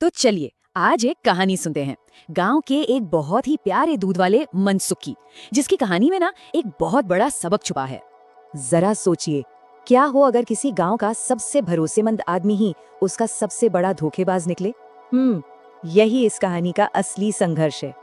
तो चलिए आज एक कहानी सुनते हैं गांव के एक बहुत ही प्यारे दूध वाले मनसुख की, जिसकी कहानी में ना एक बहुत बड़ा सबक छुपा है। जरा सोचिए, क्या हो अगर किसी गांव का सबसे भरोसेमंद आदमी ही उसका सबसे बड़ा धोखेबाज निकले। यही इस कहानी का असली संघर्ष है।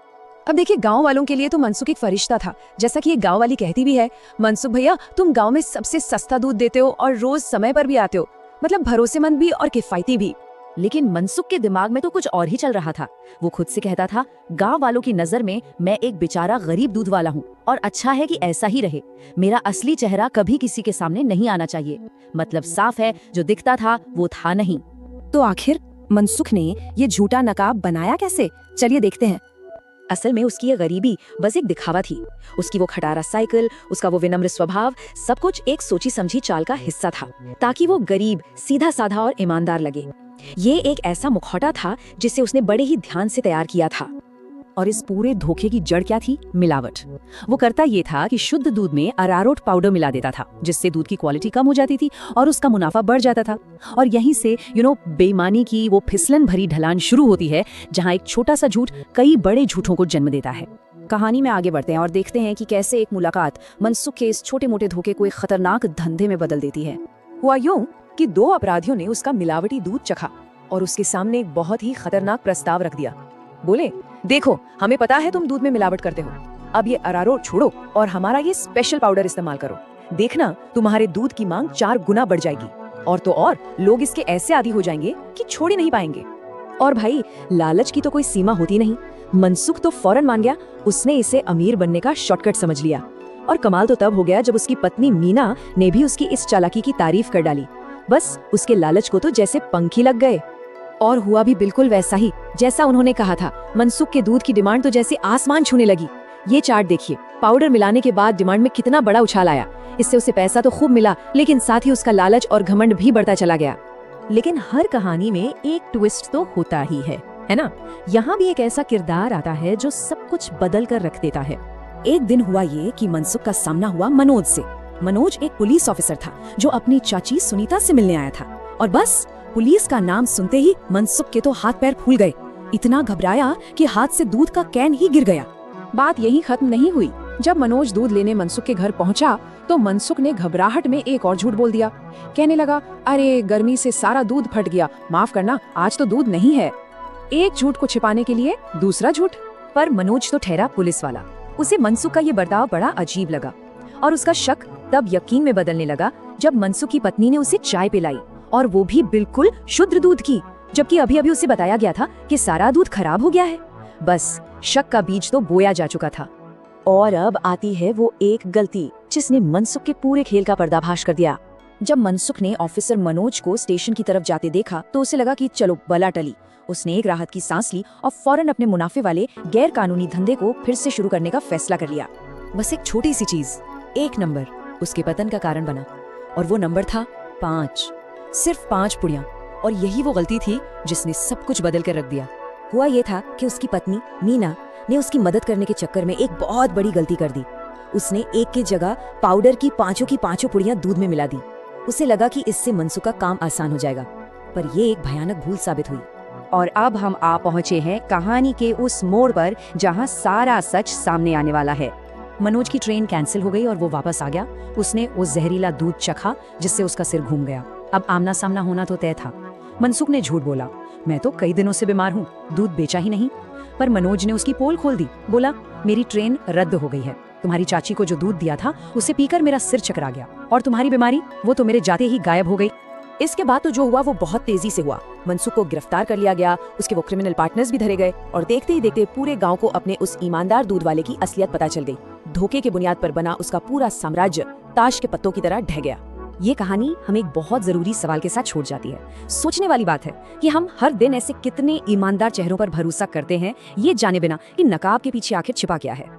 अब देखिए, गांव वालों के लिए तो मनसुख एक फरिश्ता था। जैसा कि ये गांव वाली कहती भी है, मनसुख भैया तुम गांव में सबसे सस्ता दूध देते हो और रोज समय पर भी आते हो, मतलब भरोसेमंद भी और किफायती भी। लेकिन मनसुख के दिमाग में तो कुछ और ही चल रहा था। वो खुद से कहता था, गांव वालों की नजर में मैं एक बेचारा गरीब दूध वाला हूँ और अच्छा है कि ऐसा ही रहे। मेरा असली चेहरा कभी किसी के सामने नहीं आना चाहिए। मतलब साफ है, जो दिखता था वो था नहीं। तो आखिर मनसुख ने ये झूठा नकाब बनाया कैसे? चलिए देखते हैं। असल में उसकी ये गरीबी बस एक दिखावा थी। उसकी वो खटारा साइकिल, उसका वो विनम्र स्वभाव, सब कुछ एक सोची समझी चाल का हिस्सा था, ताकि वो गरीब, सीधा साधा और ईमानदार लगे। ये एक ऐसा मुखौटा था जिसे उसने बड़े ही ध्यान से तैयार किया था। और इस पूरे धोखे की जड़ क्या थी? मिलावट। वो करता ये था कि शुद्ध दूध में अरारोट पाउडर मिला देता था, जिससे दूध की क्वालिटी कम हो जाती थी और उसका मुनाफा बढ़ जाता था। और यहीं से बेईमानी की वो फिसलन भरी ढलान शुरू होती है, जहां एक छोटा सा झूठ कई बड़े झूठों को जन्म देता है। कहानी में आगे बढ़ते हैं और देखते हैं कि कैसे एक मुलाकात मनसुख के इस छोटे मोटे धोखे को एक खतरनाक धंधे में बदल देती है। हुआ यूं कि दो अपराधियों ने उसका मिलावटी दूध चखा और उसके सामने एक बहुत ही खतरनाक प्रस्ताव रख दिया। बोले, देखो हमें पता है तुम दूध में मिलावट करते हो, अब ये अरारोट छोड़ो और हमारा ये स्पेशल पाउडर इस्तेमाल करो। देखना तुम्हारे दूध की मांग 4 गुना बढ़ जाएगी, और तो और लोग इसके ऐसे आदी हो जाएंगे कि छोड़ ही नहीं पाएंगे। और भाई, लालच की तो कोई सीमा होती नहीं। मनसुख तो फौरन मान गया। उसने इसे अमीर बनने का शॉर्टकट समझ लिया। और कमाल तो तब हो गया जब उसकी पत्नी मीना ने भी उसकी इस चालाकी की तारीफ कर डाली। बस उसके लालच को तो जैसे पंख ही लग गए। और हुआ भी बिल्कुल वैसा ही जैसा उन्होंने कहा था। मनसुख के दूध की डिमांड तो जैसे आसमान छूने लगी। ये चार्ट देखिए, पाउडर मिलाने के बाद डिमांड में कितना बड़ा उछाल आया। इससे उसे पैसा तो खूब मिला, लेकिन साथ ही उसका लालच और घमंड भी बढ़ता चला गया। लेकिन हर कहानी में एक ट्विस्ट तो होता ही है ना? यहाँ भी एक ऐसा किरदार आता है जो सब कुछ बदल कर रख देता है। एक दिन हुआ ये कि मनसुख का सामना हुआ मनोज से। मनोज एक पुलिस ऑफिसर था जो अपनी चाची सुनीता से मिलने आया था। और बस पुलिस का नाम सुनते ही मनसुख के तो हाथ पैर फूल गए। इतना घबराया कि हाथ से दूध का कैन ही गिर गया। बात यही खत्म नहीं हुई। जब मनोज दूध लेने मनसुख के घर पहुंचा तो मनसुख ने घबराहट में एक और झूठ बोल दिया। कहने लगा, अरे गर्मी से सारा दूध फट गया, माफ करना, आज तो दूध नहीं है। एक झूठ को छिपाने के लिए दूसरा झूठ। पर मनोज तो ठहरा पुलिस वाला। उसे मनसुख का ये बर्ताव बड़ा अजीब लगा और उसका शक तब यकीन में बदलने लगा जब मनसुख की पत्नी ने उसे चाय पिलाई, और वो भी बिल्कुल शुद्ध दूध की, जबकि अभी अभी उसे बताया गया था कि सारा दूध खराब हो गया है। बस शक का बीज तो बोया जा चुका था। और अब आती है वो एक गलती जिसने मनसुख के पूरे खेल का पर्दाफाश कर दिया। जब मनसुख ने ऑफिसर मनोज को स्टेशन की तरफ जाते देखा तो उसे लगा कि चलो बला टली। उसने एक राहत की सांस ली और फौरन अपने मुनाफे वाले गैर कानूनी धंधे को फिर से शुरू करने का फैसला कर लिया। बस एक छोटी सी चीज, एक नंबर, उसके पतन का कारण बना। और वो नंबर था 5। सिर्फ 5 पुड़ियां। और यही वो गलती थी जिसने सब कुछ बदल कर रख दिया। हुआ ये था कि उसकी पत्नी मीना ने उसकी मदद करने के चक्कर में एक बहुत बड़ी गलती कर दी। उसने एक की जगह पाउडर की पांचों पुड़ियां दूध में मिला दी। उसे लगा कि इससे मनसुख का काम आसान हो जाएगा, पर ये एक भयानक भूल साबित हुई। और अब हम आ पहुंचे हैं कहानी के उस मोड़ पर जहां सारा सच सामने आने वाला है। मनोज की ट्रेन कैंसिल हो गई और वो वापस आ गया। उसने वो जहरीला दूध चखा जिससे उसका सिर घूम गया। अब आमना सामना होना तो तय था। मनसुख ने झूठ बोला, मैं तो कई दिनों से बीमार हूँ, दूध बेचा ही नहीं। पर मनोज ने उसकी पोल खोल दी। बोला, मेरी ट्रेन रद्द हो गई है। तुम्हारी चाची को जो दूध दिया था उसे पीकर मेरा सिर चकरा गया, और तुम्हारी बीमारी वो तो मेरे जाते ही गायब हो गई। इसके बाद तो जो हुआ वो बहुत तेजी से हुआ। मनसुख को गिरफ्तार कर लिया गया, उसके वो क्रिमिनल पार्टनर्स भी धरे गए, और देखते ही देखते पूरे गांव को अपने उस ईमानदार दूध वाले की असलियत पता चल गई। धोखे के बुनियाद पर बना उसका पूरा साम्राज्य ताश के पत्तों की तरह ढह गया। ये कहानी हमें एक बहुत जरूरी सवाल के साथ छोड़ जाती है। सोचने वाली बात है कि हम हर दिन ऐसे कितने ईमानदार चेहरों पर भरोसा करते हैं, ये जाने बिना कि नकाब के पीछे आखिर छिपा क्या है।